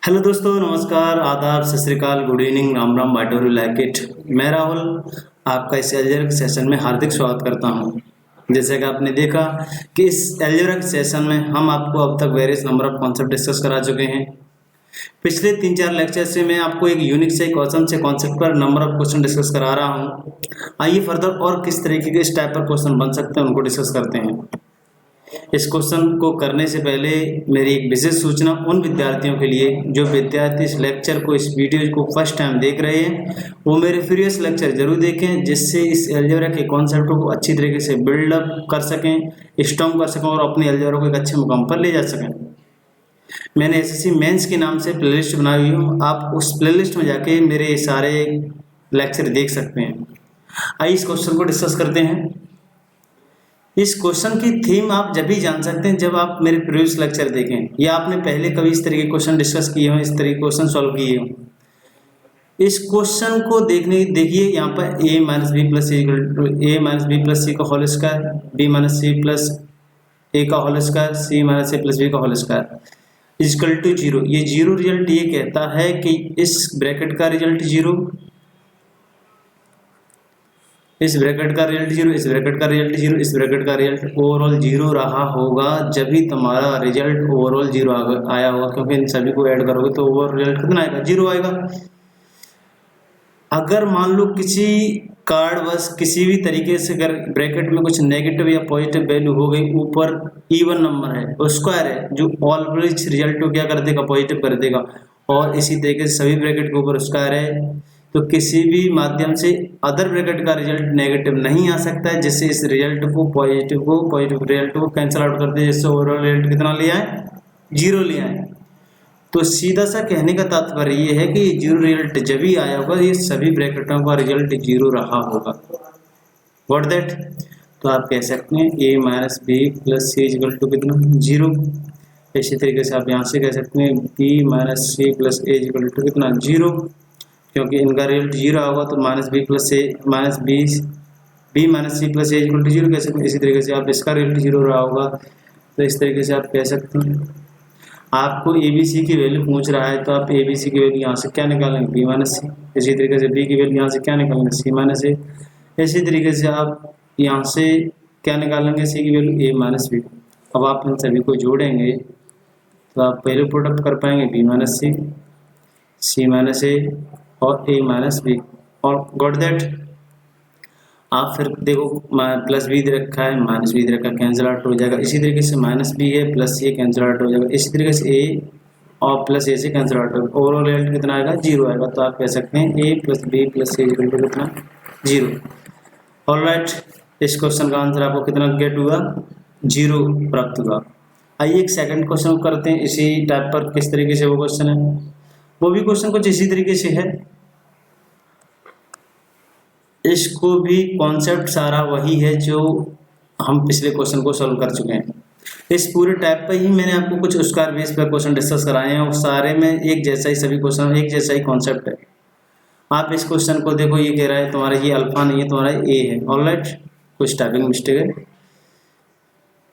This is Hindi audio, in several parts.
हेलो दोस्तों, नमस्कार, आदाब, सत श्री अकाल, गुड इवनिंग, राम राम, whatever you like it. मैं राहुल आपका इस एल्जेब्रिक सेशन में हार्दिक स्वागत करता हूं। जैसे कि आपने देखा कि इस एल्जेब्रिक सेशन में हम आपको अब तक various number of concept discuss करा चुके हैं। पिछले 3-4 लेक्चर से मैं आपको एक यूनिक से कॉन्सेप्ट पर नंबर ऑफ क्वेश्चन डिस्कस करा रहा हूं। आइए फर्दर और किस तरीके के इस टाइप पर क्वेश्चन बन सकते हैं उनको डिस्कस करते हैं। इस क्वेश्चन को करने से पहले मेरी एक विशेष सूचना उन विद्यार्थियों के लिए जो विद्यार्थी इस लेक्चर को, इस वीडियो को फर्स्ट टाइम देख रहे हैं, वो मेरे प्रीवियस लेक्चर जरूर देखें, जिससे इस अलजेब्रा के कॉन्सेप्ट को अच्छी तरीके से बिल्डअप कर सकें, स्ट्रॉन्ग कर सकें और अपने अलजेब्रा को एक अच्छे मुकाम पर ले जा सकें। मैंने एसएससी मेंस के नाम से प्लेलिस्ट बनाई हुई हूँ, आप उस प्लेलिस्ट में जाके मेरे सारे लेक्चर देख सकते हैं। आइए इस क्वेश्चन को डिस्कस करते हैं। इस क्वेश्चन की थीम आप जब भी जान सकते हैं जब आप मेरे प्रीवियस लेक्चर देखें, या आपने पहले कभी इस तरह के क्वेश्चन डिस्कस किए हों, इस तरह के क्वेश्चन सॉल्व किए हों। इस क्वेश्चन को देखिए यहाँ पर a minus B plus C का whole square, b minus C plus A का whole square, c minus A plus B का होल स्क्वायर इजकल टू 0। ये जीरो रिजल्ट ये कहता है कि इस ब्रैकेट का रिजल्ट 0, इस ब्रैकेट का रिजल्ट 0, इस ब्रैकेट का रिजल्ट 0, इस ब्रैकेट का रिजल्ट ओवरऑल 0 रहा होगा। जब भी तुम्हारा रिजल्ट ओवरऑल 0 आया होगा, क्योंकि इन सभी को ऐड करोगे तो ओवरऑल रिजल्ट कितना आएगा? 0 आएगा। अगर मान लो किसी कार्ड बस किसी भी तरीके से अगर ब्रैकेट में कुछ नेगेटिव या पॉजिटिव वैल्यू हो गई, ऊपर इवन नंबर है, स्क्वायर है, जो ऑलवेज रिजल्ट को क्या कर देगा? पॉजिटिव कर देगा। और इसी तरीके से सभी ब्रैकेट के ऊपर स्क्वायर है तो किसी भी माध्यम से अदर ब्रैकेट का रिजल्ट नेगेटिव नहीं आ सकता है, जिससे इस रिजल्ट को पॉजिटिव रिजल्ट को कैंसिल आउट कर दे, जिससे ओवरऑल रिजल्ट कितना ले आए? 0 ले आए। तो सीधा सा कहने का तात्पर्य ये है कि 0 रिजल्ट जब ही आया होगा, ये सभी ब्रैकेटों का रिजल्ट 0 रहा होगा। What that? तो आप कह सकते हैं a minus B plus C is equal to कितना? 0। इसी तरीके से आप यहाँ से कह सकते हैं b minus C plus A is equal to कितना? 0, क्योंकि इनका रिजल्ट 0 होगा तो minus B minus C plus A equal to 0 कह सकते हैं। इसी तरीके से आप इसका रिजल्ट 0 रहा होगा, तो इस तरीके से आप कह सकते हैं। आपको ए बी सी की वैल्यू पूछ रहा है तो आप ए बी सी की वैल्यू यहाँ से क्या निकालेंगे? बी माइनस सी। इसी तरीके से बी की वैल्यू यहाँ से क्या निकालेंगे? सी माइनस ए। इसी तरीके से आप यहाँ से क्या निकालेंगे? सी की वैल्यू ए माइनस बी। अब आप इन सभी को जोड़ेंगे तो आप पहले प्रोडक्ट कर पाएंगे बी माइनस सी, सी माइनस ए और a माइनस बी। और गॉट दैट? आप फिर देखो प्लस बी दे रखा है, माइनस बी दे रखा है, कैंसिल आउट हो जाएगा। इसी तरीके से माइनस बी है, प्लस सी कैंसिल आउट हो जाएगा। इसी तरीके से a और प्लस ए से कैंसिल आउट होगा। ओवरऑल रिजल्ट कितना आएगा? 0 आएगा। तो आप कह सकते हैं a plus B plus C equal to कितना? 0। ऑलराइट, इस क्वेश्चन का आंसर आपको कितना गेट हुआ? 0 प्राप्त हुआ। आइए एक सेकंड क्वेश्चन करते हैं इसी टाइप पर। किस तरीके से वो क्वेश्चन है? वो भी क्वेश्चन कुछ इसी तरीके से है। इसको भी कॉन्सेप्ट सारा वही है जो हम पिछले क्वेश्चन को सॉल्व कर चुके हैं। इस पूरे टाइप पर ही मैंने आपको कुछ स्क्वायर बेस पर क्वेश्चन डिस्कस कराए हैं और सारे में एक जैसा ही सभी क्वेश्चन, एक जैसा ही कॉन्सेप्ट है। आप इस क्वेश्चन को देखो, ये कह रहा है तुम्हारा ये अल्फा नहीं है, तुम्हारा ए है। ऑलराइट, कुछ टाइपिंग मिस्टेक है।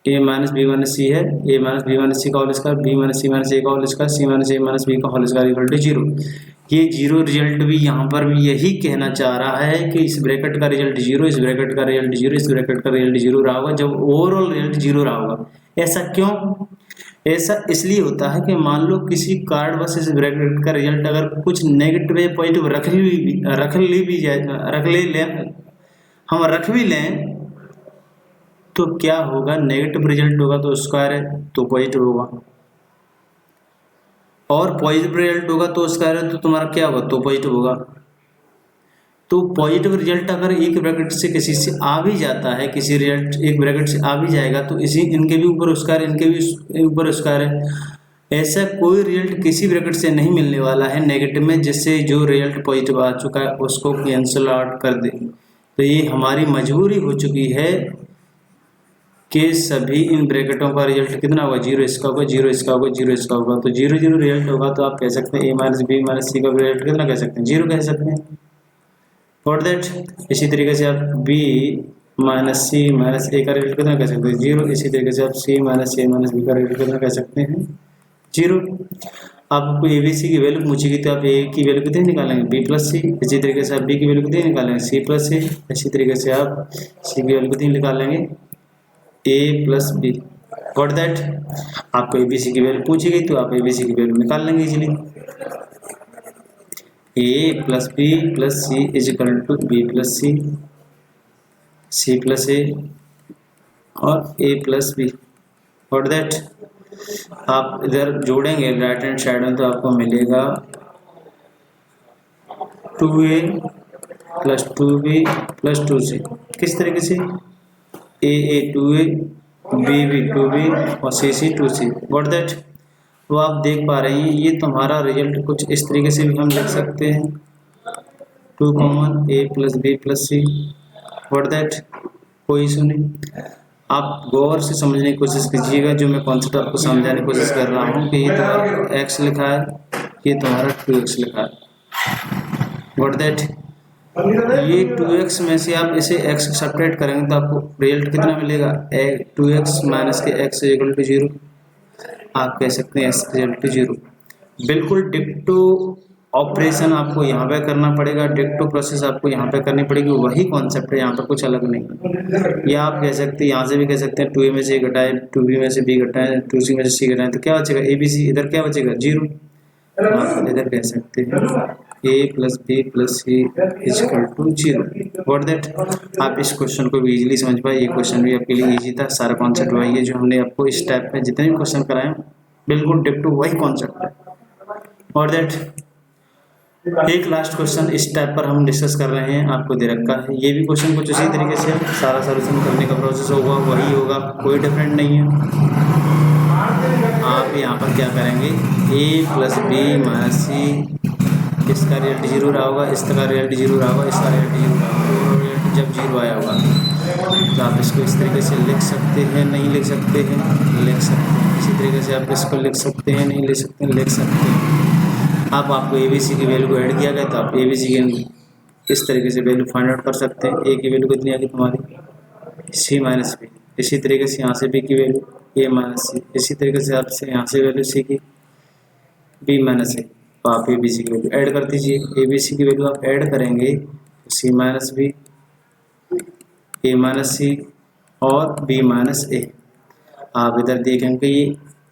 a माइनस बी माइनस सी है, a माइनस बी माइनस सी का होल स्क्वायर, b माइनस सी माइनस ए का होल स्क्वायर, c माइनस ए माइनस बी का होल स्क्वायर इक्वल टू 0। ये 0 रिजल्ट भी यहाँ पर भी यही कहना चाह रहा है कि इस ब्रैकेट का रिजल्ट 0, इस ब्रैकेट का रिजल्ट 0, इस ब्रैकेट का रिजल्ट 0 रहा होगा जब ओवरऑल रिजल्ट 0 रहा होगा। ऐसा क्यों? ऐसा इसलिए होता है कि मान लो किसी कार्ड बस इस ब्रैकेट का रिजल्ट अगर कुछ नेगेटिव या पॉजिटिव रख भी लें तो क्या होगा? नेगेटिव रिजल्ट होगा तो स्क्वायर है तो पॉजिटिव होगा, और पॉजिटिव रिजल्ट होगा तो स्क्वायर है तो तुम्हारा क्या होगा? तो पॉजिटिव होगा। तो पॉजिटिव रिजल्ट अगर एक ब्रैकेट से किसी से आ भी जाता है, किसी रिजल्ट एक ब्रैकेट से आ भी जाएगा तो इसी इनके भी ऊपर स्क्वायर, इनके भी ऊपर स्क्वायर है। ऐसा कोई रिजल्ट किसी ब्रैकेट से नहीं मिलने वाला है नेगेटिव में जिससे जो रिजल्ट पॉजिटिव आ चुका है उसको कैंसिल आउट कर दे। तो ये हमारी मजबूरी हो चुकी है कि सभी इन ब्रैकेटों का रिजल्ट कितना होगा? 0 इसका होगा, 0 इसका होगा, 0 इसका होगा। तो 0 0 रिजल्ट होगा तो आप कह सकते हैं a माइनस बी माइनस सी का रिजल्ट कितना कह सकते हैं? 0 कह सकते हैं। फॉर दैट इसी तरीके से आप b माइनस सी माइनस ए का रिजल्ट कितना कह सकते हैं? 0। इसी तरीके से आप c माइनस ए माइनस बी का रिजल्ट कितना कह सकते हैं? 0। आपको ABC की वैल्यू पूछेगी तो आप A की वैल्यू कितनी निकालेंगे B प्लस सी, इसी तरीके से आप B की वैल्यू कितनी निकालेंगे C प्लस A, इसी तरीके से आप C की वैल्यू कितनी निकालेंगे A plus B। Got that? आपको ABC की वैल्यू पूछी गई तो आप ABC की वैल्यू निकाल लेंगे easily. A plus B plus C is equal to B plus C, C plus A और A plus B। Got that? आप इधर जोड़ेंगे राइट हैंड साइड में तो आपको मिलेगा 2A plus 2B plus 2C। किस तरीके से? A 2A, B 2B और C 2C। Got that? तो आप देख पा रहे हैं ये तुम्हारा रिजल्ट कुछ इस तरीके से भी हम लिख सकते हैं 2 common A plus B plus C। Got that? कोई इशू नहीं। आप गौर से समझने की कोशिश कीजिएगा जो मैं कॉन्सेप्ट आपको समझाने की कोशिश कर रहा हूँ कि ये तुम्हारा x लिखा है, ये तुम्हारा 2x लिखा है। Got that? ये 2x में से आप इसे x सेपरेट करेंगे तो आपको रिजल्ट कितना मिलेगा 2x माइनस के x इक्वल टू 0। आप कह सकते हैं x इक्वल टू 0। बिल्कुल डिक्टो ऑपरेशन आपको यहाँ पे करना पड़ेगा, डिक्टो प्रोसेस आपको यहाँ पे करनी पड़ेगी, वही कॉन्सेप्ट है, यहाँ पर कुछ अलग नहीं। या आप कह सकते हैं यहाँ से भी कह सकते हैं 2a में से a घटाए, 2b में से b घटाए, 2c में से c घटाए तो क्या बचेगा ABC, इधर क्या बचेगा 0। आप इधर कह सकते हैं a plus b plus c is equal to 0। What that? आप इस क्वेश्चन को भी इजीली समझ पाए। ये क्वेश्चन भी आपके लिए इजी था। सारा कॉन्सेप्ट वही है जो हमने आपको इस टाइप में जितने भी क्वेश्चन कराए बिल्कुल डिक्टो वही कॉन्सेप्ट है। What that? एक लास्ट क्वेश्चन इस टाइप पर हम डिस्कस कर रहे हैं, आपको दे रखा है ये भी क्वेश्चन कुछ उसी तरीके से सारा सॉल्यूशन करने का प्रोसेस होगा वही होगा, कोई डिफरेंट नहीं है। आप यहाँ पर क्या करेंगे A plus B minus C, इसका रिजल्ट 0 रहा होगा, इसका रिजल्ट 0 रहा होगा, इसका रिजल्ट 0 रहा होगा। रिजल्ट जब 0 आया होगा तो आप इसको इस तरीके से लिख सकते हैं, नहीं लिख सकते हैं, लिख सकते हैं। इसी तरीके से आप इसको लिख सकते हैं, नहीं लिख सकते हैं, लिख सकते हैं। अब आपको ABC की वैल्यू को ऐड किया गया तो आप ABC की इस तरीके से वैल्यू फाइंड आउट कर सकते हैं। A की वैल्यू कितनी आ गई तुम्हारी C माइनस B, इसी तरीके से यहाँ से B की वैल्यू A माइनस C, इसी तरीके से आपसे यहाँ से वैल्यू C की B माइनस A, तो आप ABC की वैल्यू ऐड कर दीजिए। ABC की वैल्यू आप ऐड करेंगे तो C minus B, A minus C और B माइनस A। आप इधर देखेंगे ये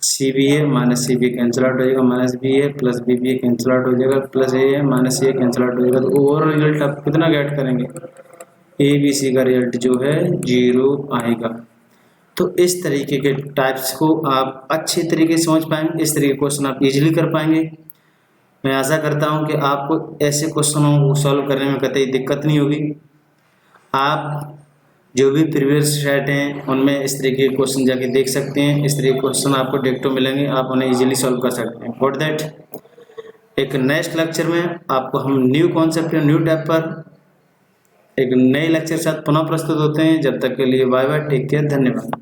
C भी है माइनस C भी कैंसिल आउट हो जाएगा, माइनस B है प्लस B भी कैंसिल आउट हो जाएगा, प्लस A है माइनस A कैंसिल आउट हो जाएगा। तो ओवरऑल रिजल्ट आप कितना गेट करेंगे ABC का रिजल्ट जो है 0 आएगा। तो इस तरीके के टाइप्स को आप अच्छे तरीके से समझ पाएंगे, इस तरीके के क्वेश्चन आप इजीली कर पाएंगे। मैं आशा करता हूं कि आपको ऐसे क्वेश्चनों को सॉल्व करने में कतई दिक्कत नहीं होगी। आप जो भी प्रीवियस सेट हैं उनमें इस तरीके के क्वेश्चन जाके देख सकते हैं, इस तरीके के क्वेश्चन आपको डिक्टो मिलेंगे, आप उन्हें इजीली सॉल्व कर सकते हैं। Got that? एक नेक्स्ट लेक्चर में आपको हम न्यू कॉन्सेप्ट न्यू टाइप पर एक नए लेक्चर के साथ पुनः प्रस्तुत होते हैं। जब तक के लिए बाय बाय, टेक केयर, धन्यवाद।